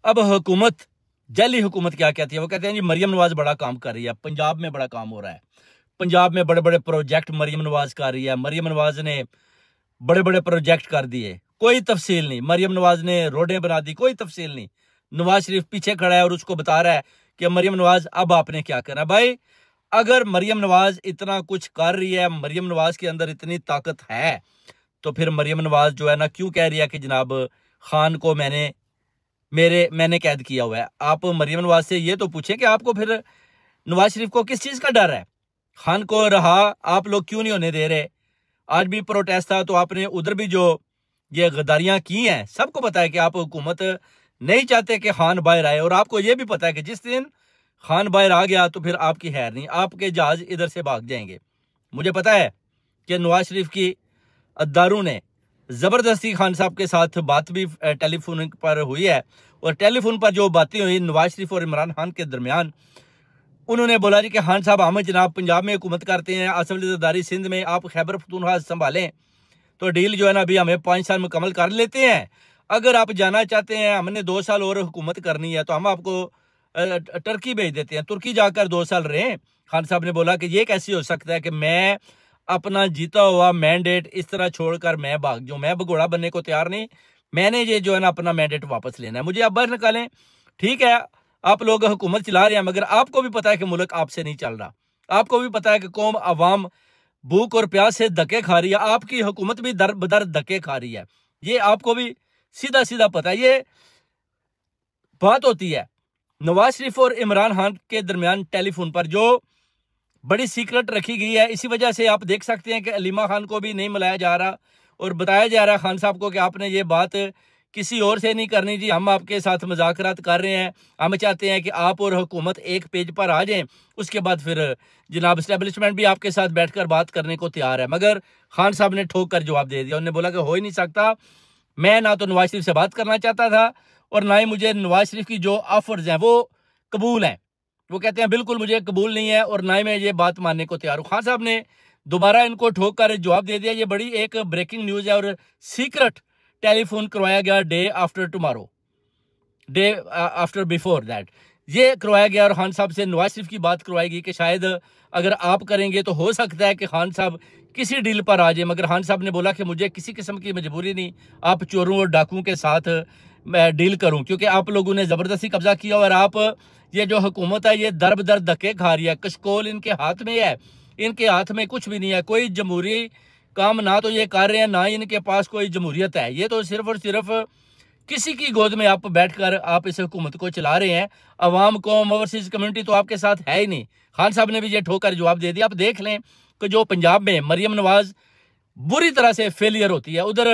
अब हुकूमत, जाली हुकूमत क्या कहती है? वो कहते हैं जी मरियम नवाज बड़ा काम कर रही है, पंजाब में बड़ा काम हो रहा है, पंजाब में बड़े बड़े प्रोजेक्ट मरियम नवाज कर रही है, मरियम नवाज ने बड़े बड़े प्रोजेक्ट कर दिए, कोई तफसील नहीं। मरियम नवाज ने रोडें बना दी, कोई तफसील नहीं। नवाज शरीफ पीछे खड़ा है और उसको बता रहा है कि मरियम नवाज अब आपने क्या करना। भाई अगर मरियम नवाज इतना कुछ कर रही है, मरियम नवाज के अंदर इतनी ताकत है, तो फिर मरियम नवाज जो है ना क्यों कह रही है कि जनाब खान को मैंने कैद किया हुआ है। आप मरियम नवाज से ये तो पूछें कि आपको फिर नवाज शरीफ को किस चीज का डर है? खान को रहा आप लोग क्यों नहीं होने दे रहे? आज भी प्रोटेस्ट था तो आपने उधर भी जो ये गद्दारियां की हैं, सबको पता है कि आप हुकूमत नहीं चाहते कि खान बाहर आए, और आपको ये भी पता है कि जिस दिन खान बाहर आ गया तो फिर आपकी खैर नहीं, आपके जहाज इधर से भाग जाएंगे। मुझे पता है कि नवाज शरीफ की अद्दारों ने जबरदस्ती खान साहब के साथ बात भी टेलीफोन पर हुई है, और टेलीफोन पर जो बातें हुई नवाज शरीफ और इमरान खान के दरमियान, उन्होंने बोला जी कि खान साहब हम जनाब पंजाब में हुकूमत करते हैं, असम्बली जरदारी सिंध में आप खैबर पख्तूनख्वा संभालें, तो डील जो है ना अभी हमें 5 साल मुकम्मल कर लेते हैं। अगर आप जाना चाहते हैं, हमने 2 साल और हुकूमत करनी है, तो हम आपको टर्की भेज देते हैं, तुर्की जाकर 2 साल रहे। खान साहब ने बोला कि ये कैसे हो सकता है कि मैं अपना जीता हुआ मैंडेट इस तरह छोड़कर मैं भाग जाऊं, मैं भगोड़ा बनने को तैयार नहीं, मैंने ये जो है ना अपना मैंडेट वापस लेना है, मुझे अब बाहर निकालें। ठीक है, आप लोग हुकूमत चला रहे हैं, मगर आपको भी पता है कि मुल्क आपसे नहीं चल रहा, आपको भी पता है कि कौम अवाम भूख और प्यास से धक्के खा रही है, आपकी हुकूमत भी दर बदर धक्के खा रही है, ये आपको भी सीधा सीधा पता है। ये बात होती है नवाज शरीफ और इमरान खान के दरमियान टेलीफोन पर जो बड़ी सीक्रेट रखी गई है, इसी वजह से आप देख सकते हैं कि अलीमा खान को भी नहीं मिलाया जा रहा और बताया जा रहा है खान साहब को कि आपने ये बात किसी और से नहीं करनी जी, हम आपके साथ मुज़ाकरात कर रहे हैं, हम चाहते हैं कि आप और हुकूमत एक पेज पर आ जाएं, उसके बाद फिर जनाब इस्टेब्लिशमेंट भी आपके साथ बैठकर बात करने को तैयार है। मगर खान साहब ने ठोक कर जवाब दे दिया, उन्होंने बोला कि हो ही नहीं सकता, मैं ना तो नवाज शरीफ से बात करना चाहता था और ना ही मुझे नवाज शरीफ की जो ऑफर्स हैं वो कबूल हैं। वो कहते हैं बिल्कुल मुझे कबूल नहीं है और ना ही मैं ये बात मानने को तैयार हूँ। खान साहब ने दोबारा इनको ठोक कर जवाब दे दिया। ये बड़ी एक ब्रेकिंग न्यूज़ है और सीक्रेट टेलीफोन करवाया गया day after tomorrow, day after before that ये करवाया गया और खान साहब से नवाज शरीफ की बात करवाएगी कि शायद अगर आप करेंगे तो हो सकता है कि खान साहब किसी डील पर आ जाए। मगर खान साहब ने बोला कि मुझे किसी किस्म की मजबूरी नहीं, आप चोरों और डाकुओं के साथ मैं डील करूं, क्योंकि आप लोगों ने ज़बरदस्ती कब्जा किया और आप ये जो हुकूमत है ये दर बदर धक्के खा रही है, कशकोल इनके हाथ में है, इनके हाथ में कुछ भी नहीं है, कोई जमहूरी काम ना तो ये कर रहे हैं, ना ही इनके पास कोई जमहूरियत है। ये तो सिर्फ और सिर्फ किसी की गोद में आप बैठकर आप इस हुकूमत को चला रहे हैं। अवाम कौम ओवरसीज कम्युनिटी तो आपके साथ है ही नहीं। खान साहब ने भी ये ठोकर जवाब दे दिया। आप देख लें कि जो पंजाब में मरियम नवाज बुरी तरह से फेलियर होती है, उधर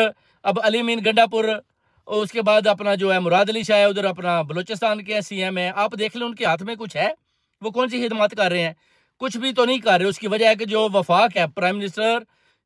अब अली मीन गंडापुर, उसके बाद अपना जो है मुराद अली शाह है, उधर अपना बलूचिस्तान के सीएम है, आप देख लें उनके हाथ में कुछ है, वो कौन सी खिदमत कर रहे हैं? कुछ भी तो नहीं कर रहे। उसकी वजह है कि जो वफाक है, प्राइम मिनिस्टर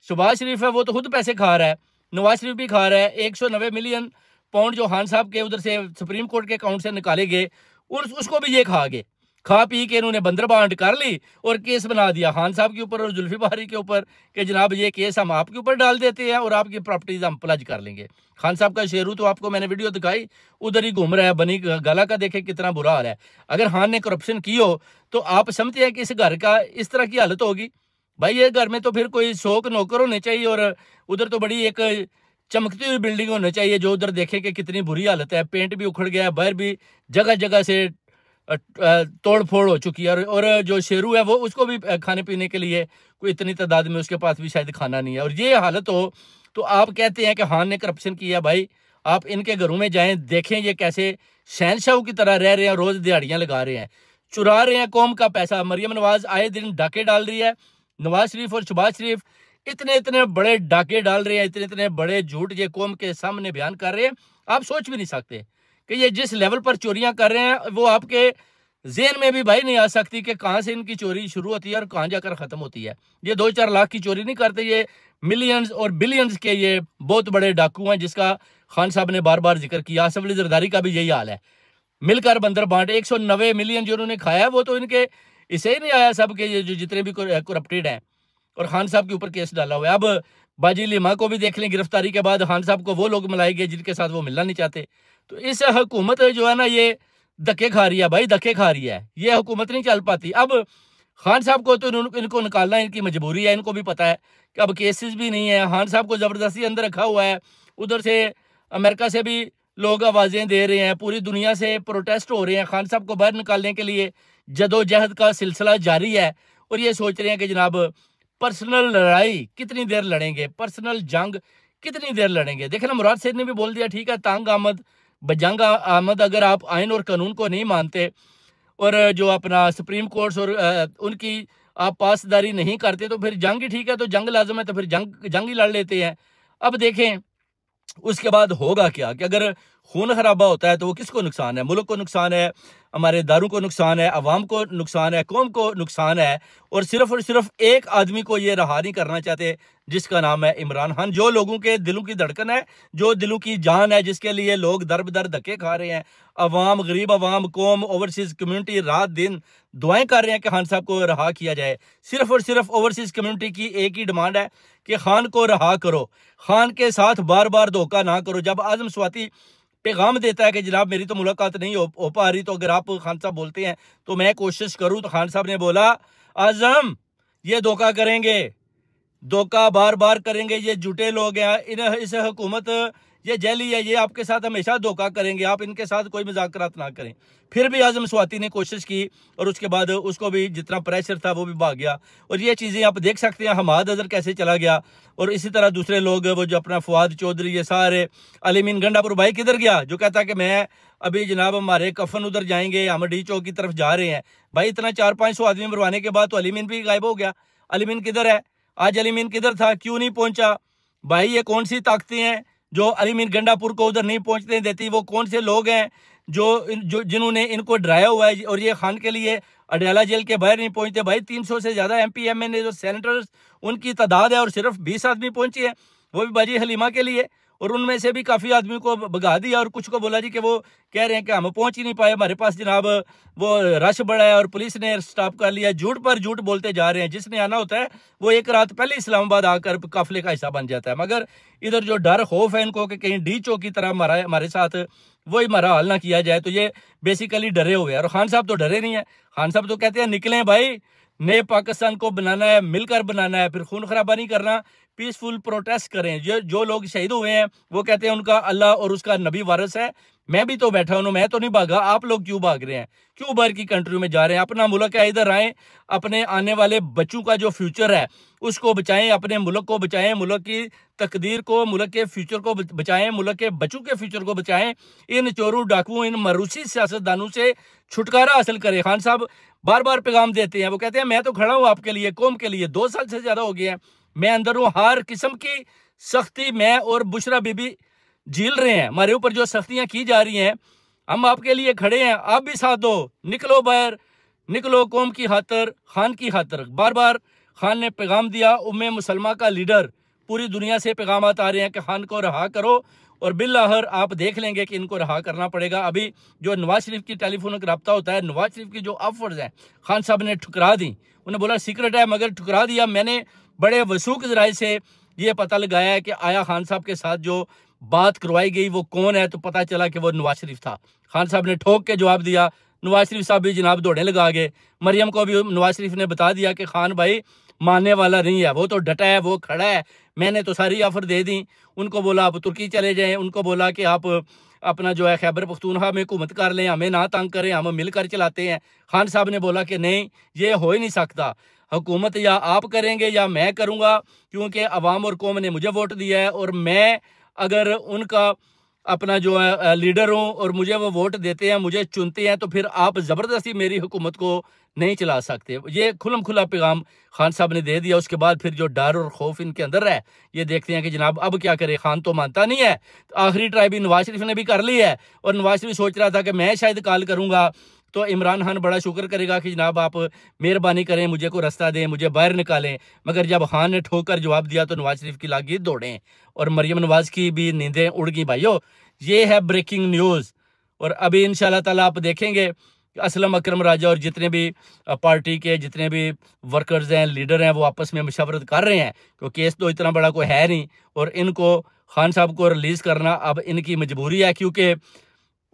शहबाज शरीफ है, वो तो खुद पैसे खा रहा है, नवाज शरीफ भी खा रहा है। 190 मिलियन पाउंड जो खान साहब के उधर से सुप्रीम कोर्ट के अकाउंट से निकाले गए, उसको भी ये खा गए, खा पी के इन्होंने बंदर बांट कर ली और केस बना दिया खान साहब के ऊपर और जुल्फी बारी के ऊपर कि जनाब ये केस हम आपके ऊपर डाल देते हैं और आपकी प्रॉपर्टीज हम प्लज कर लेंगे। खान साहब का शेरू तो आपको मैंने वीडियो दिखाई, उधर ही घूम रहा है, बनी गाला का देखे कितना बुरा हाल है। अगर खान ने करप्शन की हो तो आप समझते हैं कि इस घर का इस तरह की हालत होगी? भाई ये घर में तो फिर कोई 100 नौकर होने चाहिए और उधर तो बड़ी एक चमकती हुई बिल्डिंग होनी चाहिए जो उधर देखे कि कितनी बुरी हालत है, पेंट भी उखड़ गया है, बाहर भी जगह जगह से तोड़ फोड़ हो चुकी है और जो शेरू है वो उसको भी खाने पीने के लिए कोई इतनी तादाद में उसके पास भी शायद खाना नहीं है। और ये हालत हो तो आप कहते हैं कि खान ने करप्शन किया? भाई आप इनके घरों में जाएं, देखें ये कैसे शहनशाह की तरह रह रहे हैं, रोज दिहाड़ियां लगा रहे हैं, चुरा रहे हैं कौम का पैसा। मरियम नवाज आए दिन डाके डाल रही है, नवाज शरीफ और शहबाज शरीफ इतने इतने बड़े डाके डाल रहे हैं, इतने इतने बड़े झूठ ये कौम के सामने बयान कर रहे हैं, आप सोच भी नहीं सकते कि ये जिस लेवल पर चोरियां कर रहे हैं वो आपके जेहन में भी भाई नहीं आ सकती कि कहाँ से इनकी चोरी शुरू होती है और कहाँ जाकर ख़त्म होती है। ये 2-4 लाख की चोरी नहीं करते, ये मिलियंस और बिलियंस के ये बहुत बड़े डाकू हैं, जिसका खान साहब ने बार बार जिक्र किया। असफली जरदारी का भी यही हाल है, मिलकर बंदर बांट 190 मिलियन जो उन्होंने खाया वो तो इनके इसे ही नहीं आया सब के, ये जो जितने भी करप्टेड हैं और खान साहब के ऊपर केस डाला हुआ है। अब बाजी लिमा को भी देख लें, गिरफ्तारी के बाद खान साहब को वो लोग मिलाए गए जिनके साथ वो मिलना नहीं चाहते। तो इस हुकूमत जो है ना, ये धक्के खा रही है भाई, धक्के खा रही है, ये हुकूमत नहीं चल पाती। अब खान साहब को तो इनको निकालना इनकी मजबूरी है, इनको भी पता है कि अब केसेस भी नहीं है, खान साहब को ज़बरदस्ती अंदर रखा हुआ है। उधर से अमेरिका से भी लोग आवाज़ें दे रहे हैं, पूरी दुनिया से प्रोटेस्ट हो रहे हैं, खान साहब को बाहर निकालने के लिए जदोजहद का सिलसिला जारी है। और ये सोच रहे हैं कि जनाब पर्सनल लड़ाई कितनी देर लड़ेंगे, पर्सनल जंग कितनी देर लड़ेंगे। देखना मुराद सैयद ने भी बोल दिया, ठीक है, तंग आमद बजंग आमद, अगर आप आइन और कानून को नहीं मानते और जो अपना सुप्रीम कोर्ट्स और उनकी आप पासदारी नहीं करते तो फिर जंग ही ठीक है, तो जंग लाजम है, तो फिर जंग ही लड़ लेते हैं। अब देखें उसके बाद होगा क्या कि अगर खून खराबा होता है तो वो किसको नुकसान है, मुल्क को नुकसान है, हमारे दारू को नुकसान है, अवाम को नुकसान है, कौम को नुकसान है। और सिर्फ एक आदमी को ये रहा नहीं करना चाहते जिसका नाम है इमरान खान, जो लोगों के दिलों की धड़कन है, जो दिलों की जान है, जिसके लिए लोग दर बदर धक्के खा रहे हैं। अवाम, गरीब अवाम, कौम, ओवरसीज कम्युनिटी रात दिन दुआएं कर रहे हैं कि खान साहब को रहा किया जाए। सिर्फ और सिर्फ ओवरसीज कम्युनिटी की एक ही डिमांड है कि खान को रहा करो, खान के साथ बार बार धोखा ना करो। जब आजम स्वाति पैगाम देता है कि जनाब मेरी तो मुलाकात नहीं हो पा रही, तो अगर आप खान साहब बोलते हैं तो मैं कोशिश करूं, तो खान साहब ने बोला आजम ये धोखा करेंगे, धोखा बार बार करेंगे, ये झूठे लोग हैं, इस हुकूमत ये जैली है, ये आपके साथ हमेशा धोखा करेंगे, आप इनके साथ कोई मुज़ाकरात ना करें। फिर भी आजम स्वाति ने कोशिश की और उसके बाद उसको भी जितना प्रेशर था वो भी भाग गया। और ये चीज़ें आप देख सकते हैं, हमाद अजहर कैसे चला गया, और इसी तरह दूसरे लोग वो जो अपना फुआद चौधरी, ये सारे, अलीमीन गंडापुर भाई किधर गया जो कहता कि मैं अभी जनाब हमारे कफन उधर जाएंगे, हम डी चौक की तरफ जा रहे हैं। भाई इतना 400-500 आदमी मरवाने के बाद तो अलीमीन भी गायब हो गया। अलीमीन किधर है आज, अलीमीन किधर था, क्यों नहीं पहुंचा? भाई ये कौन सी ताकतें हैं जो अलीमीन गंडापुर को उधर नहीं पहुंचने देती? वो कौन से लोग हैं जो जिन्होंने इनको डराया हुआ है और ये खान के लिए अडयाला जेल के बाहर नहीं पहुंचते? भाई 300 से ज्यादा MP MNA जो सेनेटर्स उनकी तादाद है और सिर्फ 20 आदमी पहुंचे हैं, वो भी बाजी हलीमा के लिए। और उनमें से भी काफी आदमी को भगा दिया और कुछ को बोला जी कि वो कह रहे हैं कि हम पहुंच ही नहीं पाए, हमारे पास जनाब वो रश बड़ा है और पुलिस ने स्टॉप कर लिया। झूठ पर झूठ बोलते जा रहे हैं। जिसने आना होता है वो एक रात पहले इस्लामाबाद आकर काफिले का हिस्सा बन जाता है, मगर इधर जो डर खौफ है इनको कि कहीं डी चौक की तरह हमारे साथ वही हमारा हाल ना किया जाए, तो ये बेसिकली डरे हुए हैं। और खान साहब तो डरे नहीं है, खान साहब तो कहते हैं निकलें भाई, नए पाकिस्तान को बनाना है, मिलकर बनाना है, फिर खून खराबा नहीं करना, पीसफुल प्रोटेस्ट करें। जो लोग शहीद हुए हैं वो कहते हैं उनका अल्लाह और उसका नबी वारिस है। मैं भी तो बैठा हूं, मैं तो नहीं भागा, आप लोग क्यों भाग रहे हैं, क्यों बाहर की कंट्री में जा रहे हैं? अपना मुल्क है, इधर आए, अपने आने वाले बच्चों का जो फ्यूचर है उसको बचाएं, अपने मुल्क को बचाएं, मुल्क की तकदीर को, मुल्क के फ्यूचर को बचाएं, मुल्क के बच्चों के फ्यूचर को बचाएं। इन चोरों डाकुओं, इन मरूसी सियासतदानों से छुटकारा हासिल करें। खान साहब बार बार पैगाम देते हैं, वो कहते हैं मैं तो खड़ा हूं आपके लिए, कौम के लिए, 2 साल से ज्यादा हो गए हैं मैं अंदर हूं, हर किस्म की सख्ती मैं और बुशरा बीबी झील रहे हैं, हमारे ऊपर जो सख्तियां की जा रही हैं, हम आपके लिए खड़े हैं, आप भी साथ दो, निकलो बाहर, निकलो कौम की खातर, खान की खातर। बार बार खान ने पैगाम दिया, उम्मे मुसलमा का लीडर, पूरी दुनिया से पैगाम आ रहे हैं कि खान को रहा करो, और बिल्लाहर आप देख लेंगे कि इनको रहा करना पड़ेगा। अभी जो नवाज शरीफ की टेलीफोन रब्ता होता है, नवाज शरीफ की जो ऑफर्स हैं खान साहब ने ठुकरा दी, उन्हें बोला सीक्रेट है मगर ठुकरा दिया। मैंने बड़े वसूख जराए से ये पता लगाया है कि आया खान साहब के साथ जो बात करवाई गई वो कौन है, तो पता चला कि वो नवाज शरीफ था। खान साहब ने ठोक के जवाब दिया, नवाज शरीफ साहब भी जनाब दौड़ने लगा गए। मरियम को भी नवाज शरीफ ने बता दिया कि खान भाई मानने वाला नहीं है, वो तो डटा है, वो खड़ा है, मैंने तो सारी ऑफर दे दी। उनको बोला आप तुर्की चले जाएं, उनको बोला कि आप अपना जो है खैबर पख्तूनख्वा में हुकूमत कर लें, हमें ना तंग करें, हम मिलकर चलाते हैं। खान साहब ने बोला कि नहीं, ये हो ही नहीं सकता, हुकूमत या आप करेंगे या मैं करूँगा, क्योंकि अवाम और कौम ने मुझे वोट दिया है, और मैं अगर उनका अपना जो है लीडर हूँ और मुझे वो वोट देते हैं, मुझे चुनते हैं, तो फिर आप ज़बरदस्ती मेरी हुकूमत को नहीं चला सकते। ये खुलम खुला पैगाम खान साहब ने दे दिया। उसके बाद फिर जो डर और खौफ इनके अंदर है, ये देखते हैं कि जनाब अब क्या करे, खान तो मानता नहीं है। तो आखिरी ट्राई भी नवाज शरीफ ने भी कर ली है, और नवाज शरीफ सोच रहा था कि मैं शायद कॉल करूँगा तो इमरान खान बड़ा शुक्र करेगा कि जनाब आप मेहरबानी करें, मुझे को रास्ता दें, मुझे बाहर निकालें। मगर जब खान ने ठोकर जवाब दिया तो नवाज शरीफ की लागी दौड़ें, और मरियम नवाज की भी नींदें उड़ गई। भाइयों ये है ब्रेकिंग न्यूज़, और अभी इंशाल्लाह ताला आप देखेंगे असलम अकरम राजा और जितने भी पार्टी के जितने भी वर्कर्स हैं, लीडर हैं, वो आपस में मशवरत कर रहे हैं, क्योंकि केस तो इतना बड़ा कोई है नहीं और इनको खान साहब को रिलीज़ करना अब इनकी मजबूरी है, क्योंकि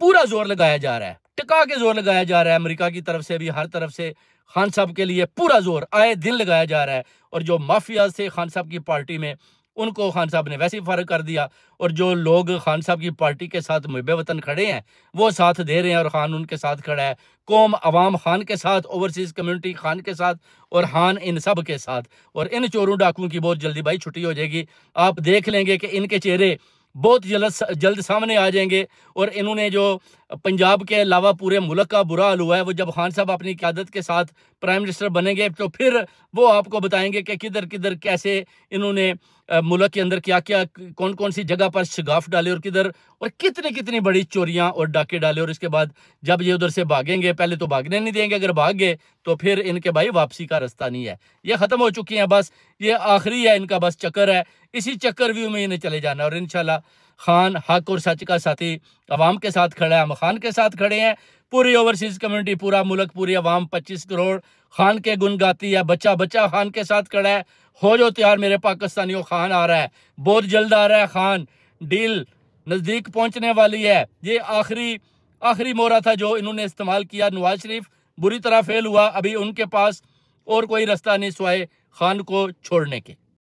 पूरा जोर लगाया जा रहा है, टिका के जोर लगाया जा रहा है, अमेरिका की तरफ से भी, हर तरफ से खान साहब के लिए पूरा जोर आए दिन लगाया जा रहा है। और जो माफियाज थे खान साहब की पार्टी में, उनको खान साहब ने वैसे ही फारग कर दिया, और जो लोग खान साहब की पार्टी के साथ मुहब्बे वतन खड़े हैं वो साथ दे रहे हैं, और खान उनके साथ खड़ा है। कौम अवाम खान के साथ, ओवरसीज कम्युनिटी खान के साथ, और खान इन सब के साथ। और इन चोरों डाकुओं की बहुत जल्दी भाई छुट्टी हो जाएगी। आप देख लेंगे कि इनके चेहरे बहुत जल्द सामने आ जाएंगे। और इन्होंने जो पंजाब के अलावा पूरे मुल्क का बुरा हाल हुआ है, वो जब खान साहब अपनी क़यादत के साथ प्राइम मिनिस्टर बनेंगे तो फिर वो आपको बताएंगे कि किधर किधर कैसे इन्होंने मुल्क के अंदर क्या क्या, कौन कौन सी जगह पर शगाफ डाले और किधर, और कितनी कितनी बड़ी चोरियां और डाके डाले। और इसके बाद जब ये उधर से भागेंगे, पहले तो भागने नहीं देंगे, अगर भाग गए तो फिर इनके भाई वापसी का रास्ता नहीं है। ये ख़त्म हो चुकी हैं, बस ये आखिरी है इनका, बस चक्कर है, इसी चक्कर व्यू में इन्हें चले जाना। और इंशाल्लाह खान हक और सच का साथी अवाम के साथ खड़ा है, हम खान के साथ खड़े हैं। पूरी ओवरसीज कम्युनिटी, पूरा मुल्क, पूरी अवाम 25 करोड़ खान के गुन गाती है। बच्चा बच्चा खान के साथ खड़ा है। हो जो तैयार मेरे पाकिस्तानियों, खान आ रहा है, बहुत जल्द आ रहा है खान। डील नज़दीक पहुंचने वाली है। ये आखिरी मोहरा था जो इन्होंने इस्तेमाल किया। नवाज शरीफ बुरी तरह फेल हुआ, अभी उनके पास और कोई रास्ता नहीं सिवाय खान को छोड़ने के।